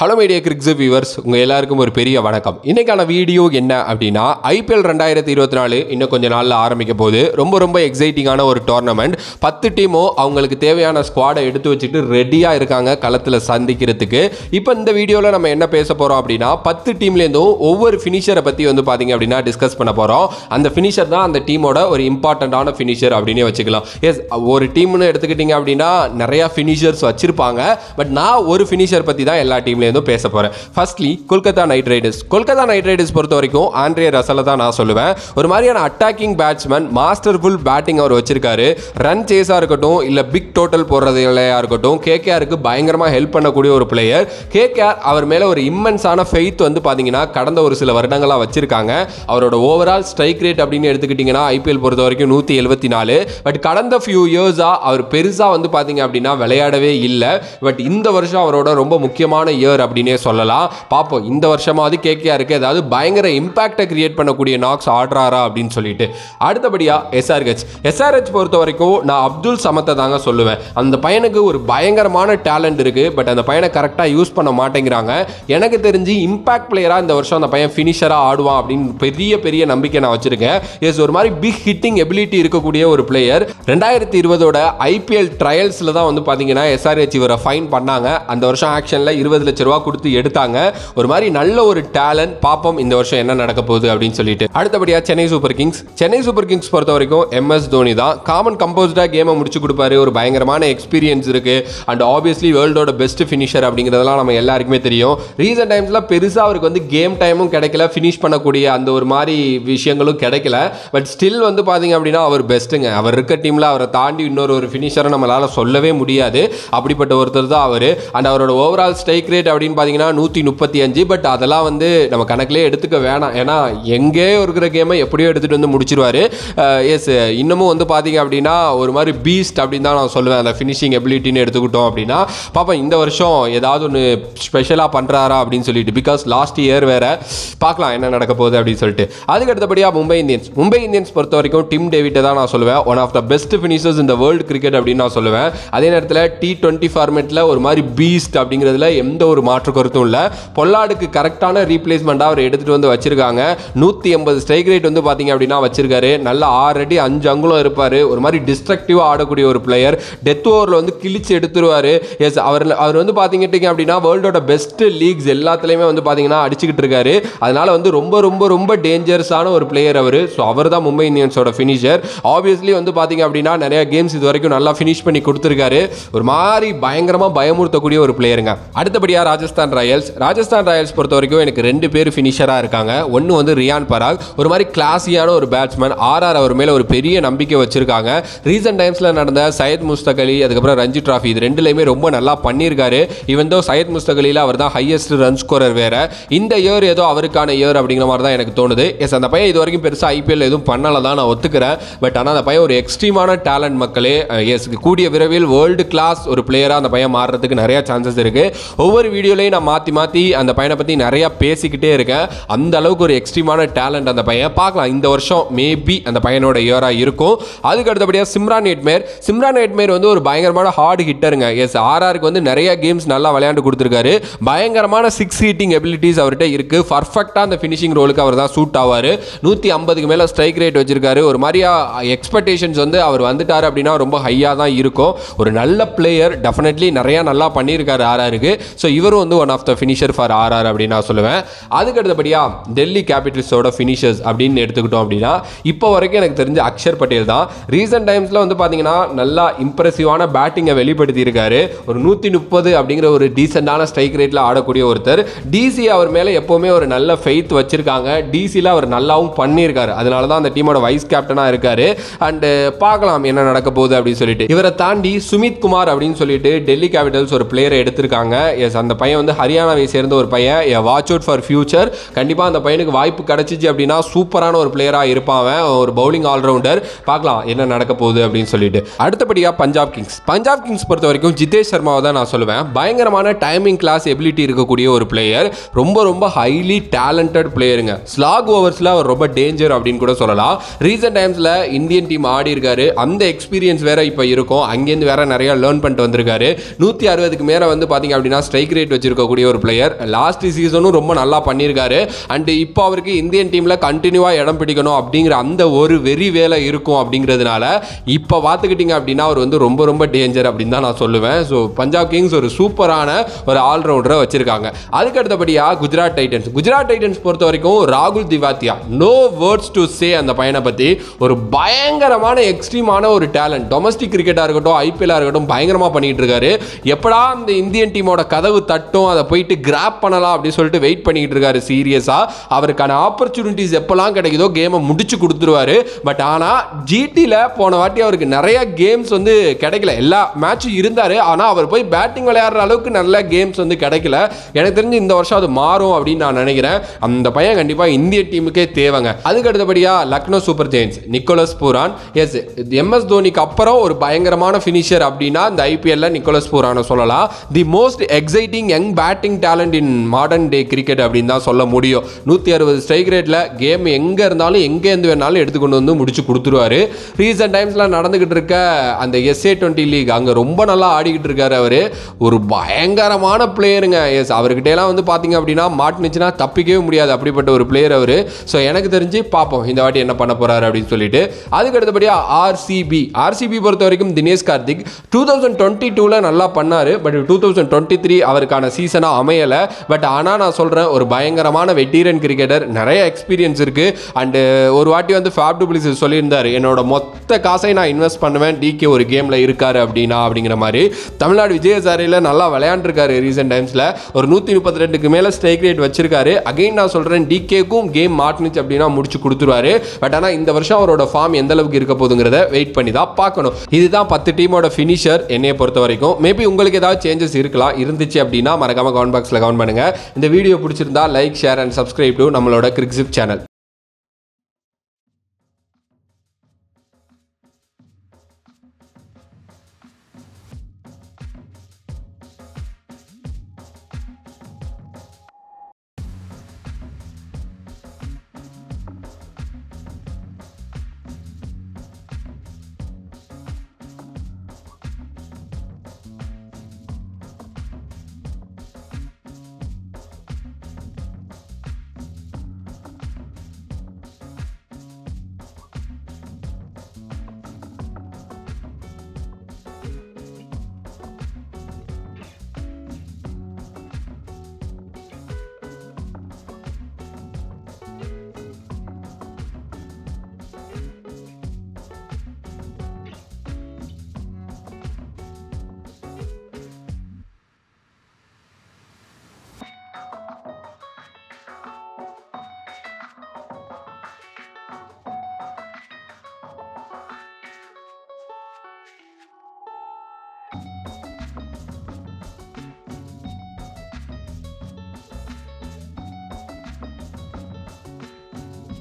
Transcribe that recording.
Hello media கிரிக்ஸ் viewers, உங்கள் எல்லாருக்கும் ஒரு பெரிய வணக்கம். இன்றைக்கான வீடியோ என்ன அப்படின்னா, ஐபிஎல் 2024 இன்னும் கொஞ்சம் நாளில் ஆரம்பிக்க போது ரொம்ப எக்ஸைட்டிங்கான ஒரு டோர்னமெண்ட். 10 டீமும் அவங்களுக்கு தேவையான ஸ்குவாடை எடுத்து வச்சுட்டு ரெடியாக இருக்காங்க களத்தில் சந்திக்கிறதுக்கு. இப்போ இந்த வீடியோவில் நம்ம என்ன பேச போகிறோம் அப்படின்னா, 10 டீம்லேருந்தும் ஒவ்வொரு ஃபினிஷரை பற்றி பார்த்தீங்க அப்படின்னா டிஸ்கஸ் பண்ண போகிறோம். அந்த ஃபினிஷர் தான் அந்த டீமோட ஒரு இம்பார்ட்டண்ட்டான ஃபினிஷர் அப்படின்னே வச்சுக்கலாம். எஸ், ஒரு டீம்னு எடுத்துக்கிட்டிங்க அப்படின்னா நிறையா ஃபினிஷர்ஸ் வச்சுருப்பாங்க. பட் நான் ஒரு ஃபினிஷர் பற்றி தான் எல்லா டீம்லேயும் பேச போறேன். ஃபர்ஸ்ட்லி கொல்கத்தா நைட் ரைடர்ஸ் பொறுத்த வரைக்கும் ஆண்ட்ரே ரசலை தான் நான் சொல்லுவேன். ஒரு மாதிரியான அட்டாக்கிங் பேட்ஸ்மேன், மாஸ்டர்ஃபுல் பேட்டிங் அவர் வச்சிருக்காரு. ரன் சேஸா இருக்கட்டும், இல்ல பிக் டோட்டல் போடுறதுலையா இருக்கட்டும், கேகேஆருக்கு பயங்கரமா ஹெல்ப் பண்ணக்கூடிய ஒரு பிளேயர். கேகேஆர் அவர் மேல ஒரு இம்மென்ஸான ஃபெய்த் பாத்தீங்கன்னா கடந்த ஒரு சில வருடங்களா வச்சிருக்காங்க. அவரோட ஓவரால் ஸ்ட்ரைக் ரேட் அப்படின்னு எடுத்துக்கிட்டீங்கன்னா ஐபிஎல் பொறுத்த வரைக்கும் 174. பட் கடந்த ஃபியூ இயர்ஸா அவர் பெருசா பாத்தீங்க அப்படின்னா விளையாடவே இல்லை. பட் இந்த வருஷம் அவரோட ரொம்ப முக்கியமான இயர் அப்படினே சொல்லலாம். பாப்போம் இந்த வருஷமாவது கேகேஆருக்கு ஏதாவது பயங்கர இம்பாக்டை கிரியேட் பண்ணக்கூடிய நாக்ஸ் ஆடுறாரா அப்படின்னு சொல்லிட்டு. அடுத்தபடியா எஸ்ஆர்ஹெச் பொறுத்த வரைக்கும் நான் அப்துல் சமத்தை தாங்க சொல்லுவேன். அந்த பையனுக்கு ஒரு பயங்கரமான டேலண்ட் இருக்கு. பட் அந்த பையனை கரெக்டா யூஸ் பண்ண மாட்டேங்கிறாங்க. எனக்கு தெரிஞ்சு இம்பாக்ட் பிளேயரா இந்த வருஷம் அந்த பையன் ஃபினிஷரா ஆடுவான் அப்படின்னு பெரிய நம்பிக்கை நான் வச்சிருக்கேன். எஸ், ஒரு மாதிரி பிக் ஹிட்டிங் எபிலிட்டி இருக்கக்கூடிய ஒரு பிளேயர். 2020 ஐபிஎல் ட்ரையல்ஸ்ல தான் பாத்தீங்கன்னா எஸ்ஆர்ஹெச் இவரை ஃபைன் பண்ணாங்க. அந்த வருஷம் ஆக்ஷன்ல 20 லட்சம் ரூபாய் கொடுத்து எடுத்தாங்க. ஒரு மாதிரி நல்ல ஒரு டேலண்ட். பாப்போம் இந்த வருஷம் என்ன நடக்க போகுது அப்படின்னு சொல்லிட்டு. அடுத்தபடியா சென்னை சூப்பர் கிங்ஸ் பொறுத்த வரைக்கும் எம்எஸ் தோனி தான் காமன் கம்போஸ்டா கேமை முடிச்சு கொடுப்பாரு. ஒரு பயங்கரமான எக்ஸ்பீரியன்ஸ் இருக்கு. அண்ட் ஆப்வியஸ்லி வேர்ல்டோட பெஸ்ட் ஃபினிஷர் அப்படிங்கிறதெல்லாம் நம்ம எல்லாருக்குமே தெரியும். ரீசன்ட் டைம்ஸ்ல பெருசா அவருக்கு கேம் டைமும் கிடைக்கல, ஃபினிஷ் பண்ணக்கூடிய அந்த ஒரு மாதிரி விஷயங்களும் கிடைக்கல. பட் ஸ்டில் பாத்தீங்க அப்படின்னா அவர் பெஸ்ட்டுங்க. அவர் இருக்க டீம்ல அவரை தாண்டி இன்னொரு ஃபினிஷரை நம்மளால சொல்லவே முடியாது. அப்படிப்பட்ட ஒருத்தர் தான் அவரு. அண்ட் அவரோட ஓவரால் ஸ்ட்ரைக் ரேட் அப்படின்னு பார்த்தீங்கன்னா 135. பட் அதெல்லாம் நம்ம கணக்கிலே எடுத்துக்க வேணாம். ஏன்னா எங்கேயோ இருக்கிற கேமை எப்படியோ எடுத்துகிட்டு முடிச்சிருவாரு. எஸ், இன்னமும் பார்த்தீங்க அப்படின்னா ஒரு மாதிரி பீஸ்ட் அப்படின்னு தான் நான் சொல்லுவேன். அந்த ஃபினிஷிங் எபிலிட்டின்னு எடுத்துக்கிட்டோம் அப்படின்னா பாப்பா இந்த வருஷம் ஏதாவது ஒன்று ஸ்பெஷலாக பண்ணுறாரா அப்படின்னு சொல்லிட்டு. பிகாஸ் லாஸ்ட் இயர் வேற, பார்க்கலாம் என்ன நடக்க போகுது அப்படின்னு சொல்லிட்டு. அதுக்கு அடுத்தபடியாக மும்பை இந்தியன்ஸ் பொறுத்த வரைக்கும் டிம் டேவிட்டை தான் நான் சொல்லுவேன். One of the best finishers இந்த வேர்ல்டு கிரிக்கெட் அப்படின்னு நான் சொல்லுவேன். அதே நேரத்தில் T20 ஃபார்மேட்டில் ஒரு மாதிரி பீஸ்ட் அப்படிங்கிறதுல எந்த ஒரு மாற்று கருத்தும் இல்லை. பொல்லாடுக்கு கரெக்டான ரீப்ளேஸ்மெண்ட்டாக அவர் எடுத்துகிட்டு வச்சிருக்காங்க. 180 ஸ்ட்ரைக் ரேட் பார்த்தீங்க அப்படின்னா வச்சிருக்காரு. நல்ல 6 அடி 5 அங்குலம் இருப்பார். ஒரு மாதிரி டிஸ்ட்ரக்டிவாக ஆடக்கூடிய ஒரு பிளேயர். டெத் ஓவரில் கிழிச்சு எடுத்துருவார். எஸ், அவர் பார்த்தீங்க அப்படின்னா வேர்ல்டோட பெஸ்ட் லீக்ஸ் எல்லாத்துலேயுமே பார்த்தீங்கன்னா அடிச்சுக்கிட்டு இருக்காரு. அதனால ரொம்ப டேஞ்சரஸான ஒரு பிளேயர் அவர். ஸோ அவர் தான் மும்பை இந்தியன்ஸோட ஃபினிஷர். ஆப்வியஸ்லி பார்த்தீங்க அப்படின்னா நிறைய கேம்ஸ் இது வரைக்கும் நல்லா ஃபினிஷ் பண்ணி கொடுத்துருக்காரு. ஒரு மாதிரி பயங்கரமாக பயமுறுத்தக்கூடிய ஒரு பிளேயருங்க. அடுத்தபடியாக ராஜஸ்தான் ராயல்ஸ் பொறுத்த வரைக்கும் எனக்கு 2 பேர் ஃபினிஷராக இருக்காங்க. ஒன்று ரியான் பராக், ஒரு மாதிரி கிளாஸியான ஒரு பேட்ஸ்மேன். ஆர்ஆர் அவர் மேலே ஒரு பெரிய நம்பிக்கை வச்சிருக்காங்க. ரீசன்ட் டைம்ஸில் நடந்த சையத் முஸ்தக் அலி, அதுக்கப்புறம் ரஞ்சி டிராஃபி, இது ரெண்டுலையுமே ரொம்ப நல்லா பண்ணியிருக்காரு. ஈவன் தோ சையத் முஸ்தக் அலியில் அவர் தான் ஹையஸ்ட் ரன் ஸ்கோரர் வேற. இந்த இயர் ஏதோ அவருக்கான இயர் அப்படிங்கிற மாதிரி தான் எனக்கு தோணுது. எஸ், அந்த பையன் இது வரைக்கும் பெருசாக ஐபிஎல் எதுவும் பண்ணலை தான் நான் ஒத்துக்கிறேன். பட் ஆனால் அந்த பையன் ஒரு எக்ஸ்ட்ரீமான டேலண்ட் மக்களே. எஸ், கூடிய விரைவில் வேர்ல்டு கிளாஸ் ஒரு பிளேயராக அந்த பையன் மாறுறதுக்கு நிறைய சான்சஸ் இருக்கு. ஒவ்வொரு வீடியோலையும் நான் மாற்றி அந்த பையனை பற்றி நிறையா பேசிக்கிட்டே இருக்கேன். அந்த அளவுக்கு ஒரு எக்ஸ்ட்ரீமான டேலண்ட் அந்த பையன். பார்க்கலாம் இந்த வருஷம் மேபி அந்த பையனோட இயராக இருக்கும். அதுக்கு அடுத்தபடியாக சிம்ரான் ஹெட்மேர் ஒரு பயங்கரமான ஹார்ட் ஹிட்டருங்க. எஸ், ஆர்ஆருக்கு நிறைய கேம்ஸ் நல்லா விளையாண்டு கொடுத்துருக்காரு. பயங்கரமான 6 ஹீட்டிங் எபிலிட்டிஸ் அவர்கிட்ட இருக்கு. பர்ஃபெக்டாக அந்த ஃபினிஷிங் ரோலுக்கு அவர் தான் சூட் ஆவார். 150க்கு மேலே ஸ்ட்ரைக் ரேட் வச்சிருக்காரு. ஒரு மாதிரியா எக்ஸ்பெக்டேஷன்ஸ் அவர் வந்துட்டார் அப்படின்னா ரொம்ப ஹையாக தான் இருக்கும். ஒரு நல்ல பிளேயர், டெஃபினெட்லி நிறைய நல்லா பண்ணியிருக்காரு ஆர்ஆருக்கு. ஸோ இவரும் one of the finisher for RR அப்படின்னு நான் சொல்லுவேன். அதுக்கு அடுத்தபடியாக டெல்லி கேபிட்டல்ஸோட ஃபினிஷர்ஸ் அப்படின்னு எடுத்துக்கிட்டோம் அப்படின்னா இப்போ வரைக்கும் எனக்கு தெரிஞ்ச அக்ஷர் பட்டேல் தான். ரீசன்ட் டைம்ஸில் பார்த்தீங்கன்னா நல்லா இம்ப்ரெசிவான பேட்டிங்கை வெளிப்படுத்தி இருக்காரு. ஒரு 130 அப்படிங்கிற ஒரு டீசெண்டான ஸ்ட்ரைக் ரேட்டில் ஆடக்கூடிய ஒருத்தர். டிசி அவர் மேலே எப்போவுமே ஒரு நல்ல ஃபெய்த் வச்சிருக்காங்க. டிசியில் அவர் நல்லாவும் பண்ணியிருக்காரு. அதனால தான் அந்த டீமோட வைஸ் கேப்டனாக இருக்காரு. அண்ட் பார்க்கலாம் என்ன நடக்க போகுது அப்படின்னு சொல்லிட்டு. இவரை தாண்டி சுமித் குமார் அப்படின்னு சொல்லிட்டு டெல்லி கேபிட்டல்ஸ் ஒரு பிளேயரை எடுத்திருக்காங்க. எஸ், அந்த பையன் ஹரியானாவை சேர்ந்த ஒரு பையன். Watch out for future. கண்டிப்பாக அந்த பையனுக்கு வாய்ப்பு கிடைச்சிச்சு அப்படின்னா சூப்பரான ஒரு பிளேயராக இருப்பான். ஒரு பவுலிங் ஆல்ரவுண்டர். பார்க்கலாம் என்ன நடக்க போகுது அப்படின்னு சொல்லிட்டு. அடுத்தபடியாக பஞ்சாப் கிங்ஸ் பொறுத்த வரைக்கும் ஜிதேஷ் சர்மாவை தான் நான் சொல்லுவேன். பயங்கரமான டைமிங் கிளாஸ் எபிலிட்டி இருக்கக்கூடிய ஒரு பிளேயர். ரொம்ப ஹைலி டேலண்டட் பிளேயருங்க. ஸ்லாக் ஓவர்ஸில் அவர் ரொம்ப டேஞ்சர் அப்படின்னு கூட சொல்லலாம். ரீசன்ட் டைம்ஸில் இந்தியன் டீம் ஆடி இருக்காரு. அந்த எக்ஸ்பீரியன்ஸ் வேற இப்போ இருக்கும். அங்கேருந்து வேற நிறைய லேர்ன் பண்ணிட்டு வந்திருக்காரு. 160க்கு மேலே பார்த்தீங்க அப்படின்னா ஸ்ட்ரைக் ரேட் வச்சிருக்கக்கூடிய ஒரு பிளேயர். லாஸ்ட் சீசனும் ரொம்ப நல்லா பண்ணியிருக்காரு. அண்ட் இப்போ அவருக்கு இந்தியன் டீமில் கண்டினியூவாக இடம் பிடிக்கணும் அப்படிங்கிற அந்த ஒரு வெறி வேலை இருக்கும் அப்படிங்கிறதுனால இப்போ பார்த்துக்கிட்டிங்க அப்படின்னா அவர் வந்து ரொம்ப ரொம்ப டேஞ்சர் அப்படின்னு தான் நான் சொல்லுவேன். ஸோ பஞ்சாப் கிங்ஸ் ஒரு சூப்பரான ஒரு ஆல்ரவுண்டரை வச்சிருக்காங்க. அதுக்கு அடுத்தபடியாக குஜராத் டைட்டன்ஸ் பொறுத்த வரைக்கும் ராகுல் Tewatia, no words to say அந்த பையனை பற்றி. ஒரு பயங்கரமான எக்ஸ்ட்ரீமான ஒரு டேலண்ட், டொமஸ்டிக் கிரிக்கெட்டாக இருக்கட்டும் ஐபிஎல்லாக இருக்கட்டும் பயங்கரமாக பண்ணிட்டு இருக்காரு. எப்படா அந்த இந்தியன் டீமோட கதவு தட்டும் அதை போயிட்டு கிராப் பண்ணலாம் அப்படின்னு சொல்லிட்டு வெயிட் பண்ணிட்டு இருக்காரு சீரியஸா. அவருக்கான ஆப்பர்ச்சுனிட்டிஸ் எப்பெல்லாம் கிடைக்குதோ கேமை முடிச்சு கொடுத்துருவாரு. பட் ஆனால் ஜிடியில் போன வாட்டி அவருக்கு நிறைய கேம்ஸ் வந்து கிடைக்கல. எல்லா மேட்சும் இருந்தாரு, ஆனால் அவர் போய் பேட்டிங் விளையாடுற அளவுக்கு நல்ல கேம்ஸ் வந்து கிடைக்கல. எனக்கு தெரிஞ்சு இந்த வருஷம் அது மாறும் அப்படின்னு நான் நினைக்கிறேன். அந்த பையன் கண்டிப்பாக இந்திய டீமுக்கே தேவைங்க. அதுக்கு அடுத்தபடியாக Lucknow super giants Nicholas Pooran. Yes, MS தோனிக்கு அப்புறம் ஒரு பயங்கரமான ஃபினிஷர் அப்படின்னா இந்த ஐபிஎல்ல நிக்கோலஸ் பூரானை சொல்லலாம். The most exciting young batting talent in modern day cricket அப்படின்னு தான் சொல்ல முடியும். 160 ஸ்ட்ரைக் ரேட்ல கேம் எங்கே இருந்தாலும் எங்கேருந்து வேணாலும் எடுத்துக்கொண்டு வந்து முடிச்சு கொடுத்துருவாரு. ரீசெண்ட் டைம்ஸ்ல நடந்துகிட்டு இருக்க அந்த SA20 லீக் அங்கே ரொம்ப நல்லா ஆடிக்கிட்டு இருக்காரு. அவர் ஒரு பயங்கரமான பிளேயருங்க. எஸ், அவர்கிட்டலாம் வந்து பார்த்தீங்க அப்படின்னா மாட்டுனுச்சுன்னா தப்பிக்கவே முடியாது, அப்படிப்பட்ட ஒரு பிளேயர் அவர். ஸோ எனக்கு தெரிஞ்சு பார்ப்போம் இந்த வாட்டி என்ன பண்ண போறாரு அப்படின்னு சொல்லிட்டு. அதுக்கு அடுத்தபடியாக ஆர்சிபி பொறுத்த வரைக்கும் தினேஷ் கார்த்திக் 2022ல நல்லா பண்ணாரு. பட் 2023 அவருக்கான சீசனாக அமையலை. பட் ஆனால் நான் சொல்கிறேன், ஒரு பயங்கரமான வெட்டீரன் கிரிக்கெட்டர், நிறைய எக்ஸ்பீரியன்ஸ் இருக்கு. அண்டு ஒரு வாட்டி வந்து ஃபேப் டு பிளிஸ் சொல்லியிருந்தார், என்னோட மொத்த காசை நான் இன்வெஸ்ட் பண்ணுவேன் டிகே ஒரு கேமில் இருக்காரு அப்படிங்கிற மாதிரி. தமிழ்நாடு விஜயசாரியில் நல்லா விளையாண்டுருக்காரு ரீசெண்ட் டைம்ஸில். ஒரு 132க்கு மேலே ஸ்ட்ரைக் ரேட் வச்சிருக்காரு. அகைன் நான் சொல்கிறேன், டிகேக்கும் கேம் மாட்டுனுச்சு அப்படின்னா முடிச்சு கொடுத்துருவாரு. பட் ஆனால் இந்த வருஷம் அவரோட ஃபார்ம் எந்த அளவுக்கு இருக்க போதுங்கிறத வெயிட் பண்ணி தான் பார்க்கணும். இதுதான் 10 டீமோட ஃபினிஷர் என்னைய பொறுத்த வரைக்கும். மேபி உங்களுக்கு ஏதாவது சேஞ்சஸ் இருந்துச்சு அப்படின்னா மறக்காம கமெண்ட் பாக்ஸில் கமெண்ட் பண்ணுங்க. இந்த வீடியோ பிடிச்சிருந்தா like, share and subscribe to நம்மளோட கிரிக்ஸிப் சேனல்.